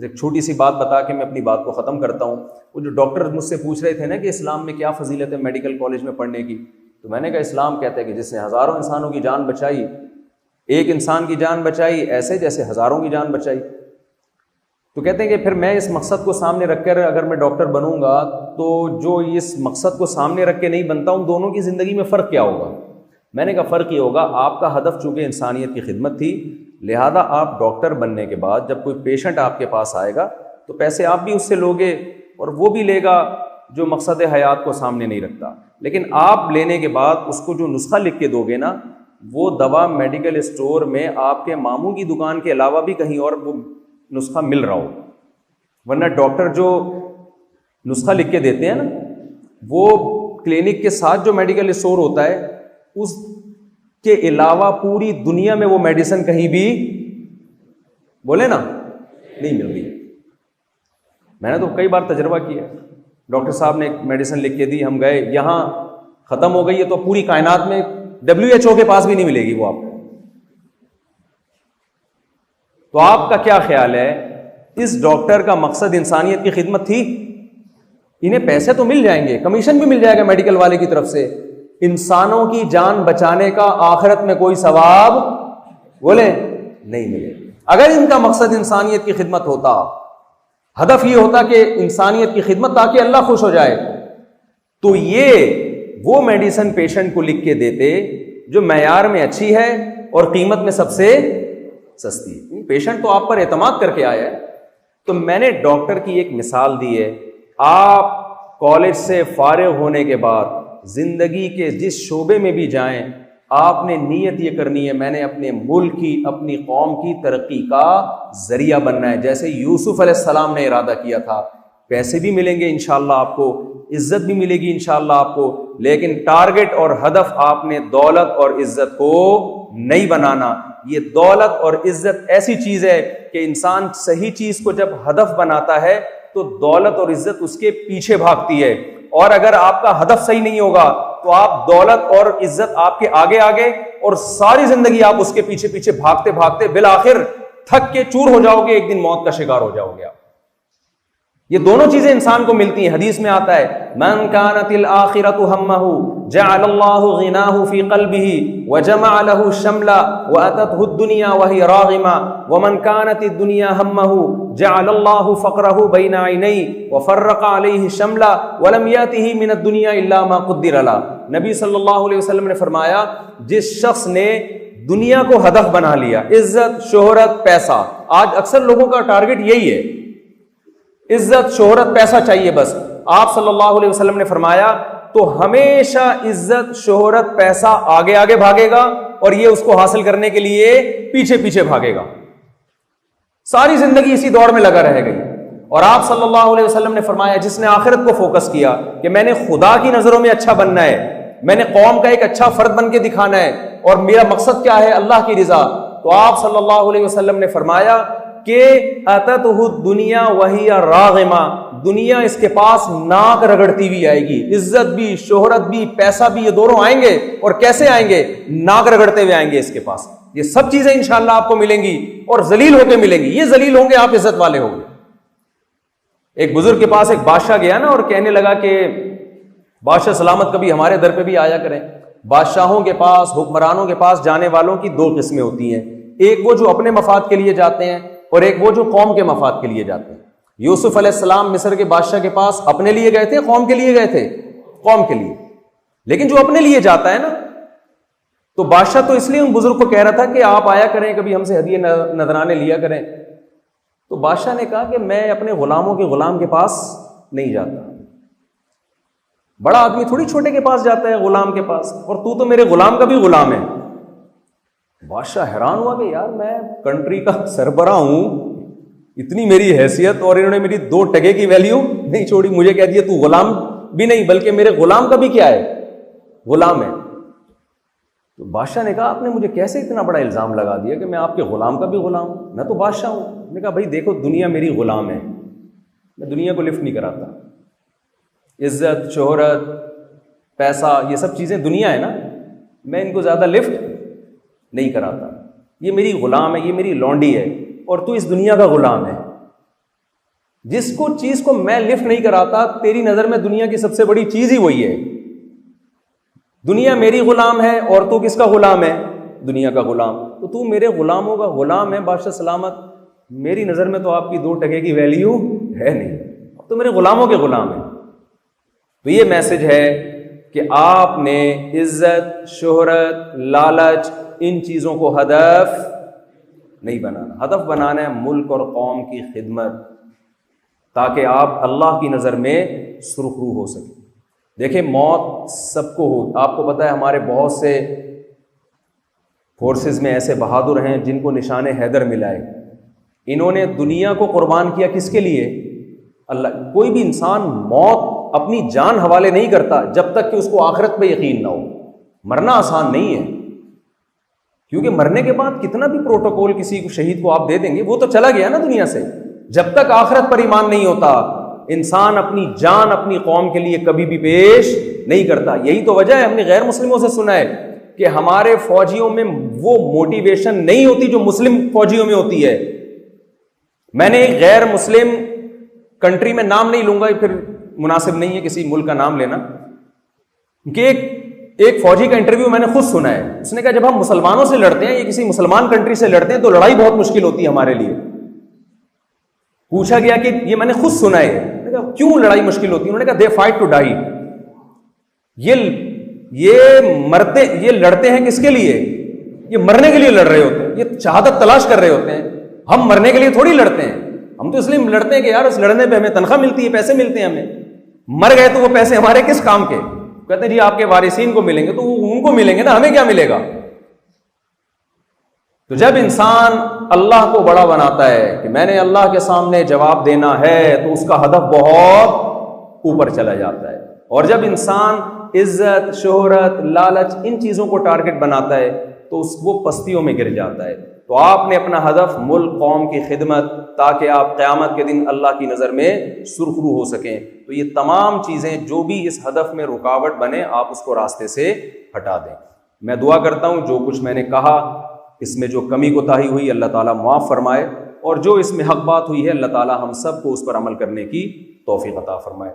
ایک چھوٹی سی بات بتا کے میں اپنی بات کو ختم کرتا ہوں. وہ جو ڈاکٹر مجھ سے پوچھ رہے تھے نا کہ اسلام میں کیا فضیلت ہے میڈیکل کالج میں پڑھنے کی, تو میں نے کہا اسلام کہتا ہے کہ جس نے ہزاروں انسانوں کی جان بچائی, ایک انسان کی جان بچائی ایسے جیسے ہزاروں کی جان بچائی. تو کہتے ہیں کہ پھر میں اس مقصد کو سامنے رکھ کر اگر میں ڈاکٹر بنوں گا تو جو اس مقصد کو سامنے رکھ کے نہیں بنتا ہوں, دونوں کی زندگی میں فرق کیا ہوگا؟ میں نے کہا فرق یہ ہوگا, آپ کا ہدف چونکہ انسانیت کی خدمت تھی, لہذا آپ ڈاکٹر بننے کے بعد جب کوئی پیشنٹ آپ کے پاس آئے گا تو پیسے آپ بھی اس سے لوگے اور وہ بھی لے گا جو مقصد حیات کو سامنے نہیں رکھتا. لیکن آپ لینے کے بعد اس کو جو نسخہ لکھ کے دو گے نا, وہ دوا میڈیکل اسٹور میں آپ کے ماموں کی دکان کے علاوہ بھی کہیں اور وہ نسخہ مل رہا ہو. ورنہ ڈاکٹر جو نسخہ لکھ کے دیتے ہیں نا, وہ کلینک کے ساتھ جو میڈیکل اسٹور ہوتا ہے اس کے علاوہ پوری دنیا میں وہ میڈیسن کہیں بھی بولے نا نہیں مل رہی. میں نے تو کئی بار تجربہ کیا, ڈاکٹر صاحب نے ایک میڈیسن لکھ کے دی, ہم گئے, یہاں ختم ہو گئی ہے تو پوری کائنات میں WHO کے پاس بھی نہیں ملے گی وہ آپ کو. تو آپ کا کیا خیال ہے, اس ڈاکٹر کا مقصد انسانیت کی خدمت تھی؟ انہیں پیسے تو مل جائیں گے, کمیشن بھی مل جائے گا میڈیکل والے کی طرف سے, انسانوں کی جان بچانے کا آخرت میں کوئی ثواب بولے نہیں ملے. اگر ان کا مقصد انسانیت کی خدمت ہوتا, ہدف یہ ہوتا کہ انسانیت کی خدمت تاکہ اللہ خوش ہو جائے, تو یہ وہ میڈیسن پیشنٹ کو لکھ کے دیتے جو معیار میں اچھی ہے اور قیمت میں سب سے سستی ہے. پیشنٹ تو آپ پر اعتماد کر کے آیا ہے. تو میں نے ڈاکٹر کی ایک مثال دی ہے, آپ کالج سے فارغ ہونے کے بعد زندگی کے جس شعبے میں بھی جائیں, آپ نے نیت یہ کرنی ہے میں نے اپنے ملک کی, اپنی قوم کی ترقی کا ذریعہ بننا ہے. جیسے یوسف علیہ السلام نے ارادہ کیا تھا, پیسے بھی ملیں گے انشاءاللہ آپ کو, عزت بھی ملے گی انشاءاللہ آپ کو, لیکن ٹارگٹ اور ہدف آپ نے دولت اور عزت کو نہیں بنانا. یہ دولت اور عزت ایسی چیز ہے کہ انسان صحیح چیز کو جب ہدف بناتا ہے تو دولت اور عزت اس کے پیچھے بھاگتی ہے, اور اگر آپ کا ہدف صحیح نہیں ہوگا تو آپ دولت اور عزت آپ کے آگے آگے اور ساری زندگی آپ اس کے پیچھے پیچھے بھاگتے بھاگتے بالآخر تھک کے چور ہو جاؤ گے, ایک دن موت کا شکار ہو جاؤ گے آپ. یہ دونوں چیزیں انسان کو ملتی ہیں. حدیث میں آتا ہے من كانت الآخرة همه جعل الله غناه في قلبه وجمع له الشمل وأتته الدنيا وهي راغمة ومن كانت الدنيا همه جعل الله فقره بين عينيه وفرق عليه الشمل ولم يأته من الدنيا إلا ما قدر له. نبی صلی اللہ علیہ وسلم نے فرمایا, جس شخص نے دنیا کو ہدف بنا لیا, عزت شہرت پیسہ, آج اکثر لوگوں کا ٹارگٹ یہی ہے, عزت شہرت پیسہ چاہیے بس. آپ صلی اللہ علیہ وسلم نے فرمایا تو ہمیشہ عزت شہرت پیسہ آگے آگے بھاگے گا اور یہ اس کو حاصل کرنے کے لیے پیچھے پیچھے بھاگے گا, ساری زندگی اسی دوڑ میں لگا رہے گا. اور آپ صلی اللہ علیہ وسلم نے فرمایا جس نے آخرت کو فوکس کیا کہ میں نے خدا کی نظروں میں اچھا بننا ہے, میں نے قوم کا ایک اچھا فرد بن کے دکھانا ہے, اور میرا مقصد کیا ہے اللہ کی رضا, تو آپ صلی اللہ علیہ وسلم نے فرمایا کہ اتتہ الدنیا وہی راغمہ, دنیا اس کے پاس ناک رگڑتی ہوئی آئے گی, عزت بھی شہرت بھی پیسہ بھی یہ دونوں آئیں گے, اور کیسے آئیں گے, ناک رگڑتے ہوئے آئیں گے اس کے پاس. یہ سب چیزیں انشاءاللہ آپ کو ملیں گی اور ذلیل ہو کے ملیں گی. یہ ذلیل ہوں گے, آپ عزت والے ہوں گے. ایک بزرگ کے پاس ایک بادشاہ گیا نا, اور کہنے لگا کہ بادشاہ سلامت کبھی ہمارے در پہ بھی آیا کریں. بادشاہوں کے پاس, حکمرانوں کے پاس جانے والوں کی دو قسمیں ہوتی ہیں, ایک وہ جو اپنے مفاد کے لیے جاتے ہیں اور ایک وہ جو قوم کے مفاد کے لیے جاتے ہیں. یوسف علیہ السلام مصر کے بادشاہ کے پاس اپنے لیے گئے تھے, قوم کے لیے گئے تھے؟ قوم کے لیے. لیکن جو اپنے لیے جاتا ہے نا, تو بادشاہ تو اس لیے ان بزرگ کو کہہ رہا تھا کہ آپ آیا کریں, کبھی ہم سے ہدیے نذرانے لیا کریں. تو بادشاہ نے کہا کہ میں اپنے غلاموں کے غلام کے پاس نہیں جاتا. بڑا آدمی تھوڑی چھوٹے کے پاس جاتا ہے, غلام کے پاس, اور تو میرے غلام کا بھی غلام ہے. بادشاہ حیران ہوا کہ یار میں کنٹری کا سربراہ ہوں, اتنی میری حیثیت, اور انہوں نے میری 2 ٹکے کی ویلیو نہیں چھوڑی, مجھے کہہ دیا تو غلام بھی نہیں بلکہ میرے غلام کا بھی کیا ہے, غلام ہے. تو بادشاہ نے کہا آپ نے مجھے کیسے اتنا بڑا الزام لگا دیا کہ میں آپ کے غلام کا بھی غلام ہوں, میں تو بادشاہ ہوں. نے کہا بھائی دیکھو دنیا میری غلام ہے, میں دنیا کو لفٹ نہیں کراتا. عزت شہرت پیسہ یہ سب چیزیں دنیا ہے نا, میں ان کو زیادہ لفٹ نہیں کراتا. یہ میری غلام ہے, یہ میری لونڈی ہے, اور تو اس دنیا کا غلام ہے. جس کو چیز کو میں لفٹ نہیں کراتا، تیری نظر میں دنیا کی سب سے بڑی چیز ہی وہی ہے. دنیا میری غلام ہے اور تو کس کا غلام ہے؟ دنیا کا غلام. تو میرے غلاموں کا غلام ہے بادشاہ سلامت. میری نظر میں تو آپ کی 2 ٹکے کی ویلیو ہے نہیں، تو میرے غلاموں کے غلام ہیں. تو یہ میسج ہے کہ آپ نے عزت، شہرت، لالچ، ان چیزوں کو ہدف نہیں بنانا. ہدف بنانا ہے ملک اور قوم کی خدمت، تاکہ آپ اللہ کی نظر میں سرخرو ہو سکیں. دیکھیں موت سب کو ہو. آپ کو پتہ ہے ہمارے بہت سے فورسز میں ایسے بہادر ہیں جن کو نشان حیدر ملا ہے. انہوں نے دنیا کو قربان کیا کس کے لیے؟ اللہ. کوئی بھی انسان موت اپنی جان حوالے نہیں کرتا جب تک کہ اس کو آخرت پہ یقین نہ ہو. مرنا آسان نہیں ہے، کیونکہ مرنے کے بعد کتنا بھی پروٹوکول کسی کو شہید کو آپ دے دیں گے، وہ تو چلا گیا نا دنیا سے. جب تک آخرت پر ایمان نہیں ہوتا انسان اپنی جان اپنی قوم کے لیے کبھی بھی پیش نہیں کرتا. یہی تو وجہ ہے، ہم نے غیر مسلموں سے سنا ہے کہ ہمارے فوجیوں میں وہ موٹیویشن نہیں ہوتی جو مسلم فوجیوں میں ہوتی ہے. میں نے ایک غیر مسلم کنٹری میں نام نہیں لوں گا، پھر مناسب نہیں ہے کسی ملک کا نام لینا، کہ ایک فوجی کا انٹرویو میں نے خود سنا ہے. اس نے کہا جب ہم مسلمانوں سے لڑتے ہیں یا کسی مسلمان کنٹری سے لڑتے ہیں تو لڑائی بہت مشکل ہوتی ہے ہمارے لیے. پوچھا گیا کہ یہ میں نے خود سنا ہے، میں نے کہا کیوں لڑائی مشکل ہوتی ہے؟ انہوں نے کہا دے فائٹ ٹو ڈائی. یہ لڑتے ہیں کس کے لیے؟ یہ مرنے کے لیے لڑ رہے ہوتے ہیں، یہ شہادت تلاش کر رہے ہوتے ہیں. ہم مرنے کے لیے تھوڑی لڑتے ہیں، ہم تو اس لیے لڑتے ہیں کہ یار اس لڑنے پہ ہمیں تنخواہ ملتی ہے، پیسے ملتے ہیں ہمیں. مر گئے تو وہ پیسے ہمارے کس کام کے؟ کہتے ہیں جی آپ کے وارثین کو ملیں گے، تو وہ ان کو ملیں گے نا، ہمیں کیا ملے گا؟ تو جب انسان اللہ کو بڑا بناتا ہے کہ میں نے اللہ کے سامنے جواب دینا ہے، تو اس کا ہدف بہت اوپر چلا جاتا ہے. اور جب انسان عزت، شہرت، لالچ ان چیزوں کو ٹارگٹ بناتا ہے تو وہ پستیوں میں گر جاتا ہے. تو آپ نے اپنا ہدف ملک قوم کی خدمت، تاکہ آپ قیامت کے دن اللہ کی نظر میں سرخرو ہو سکیں. تو یہ تمام چیزیں جو بھی اس ہدف میں رکاوٹ بنے آپ اس کو راستے سے ہٹا دیں. میں دعا کرتا ہوں جو کچھ میں نے کہا اس میں جو کمی کوتاہی ہوئی اللہ تعالیٰ معاف فرمائے، اور جو اس میں حق بات ہوئی ہے اللہ تعالیٰ ہم سب کو اس پر عمل کرنے کی توفیق عطا فرمائے.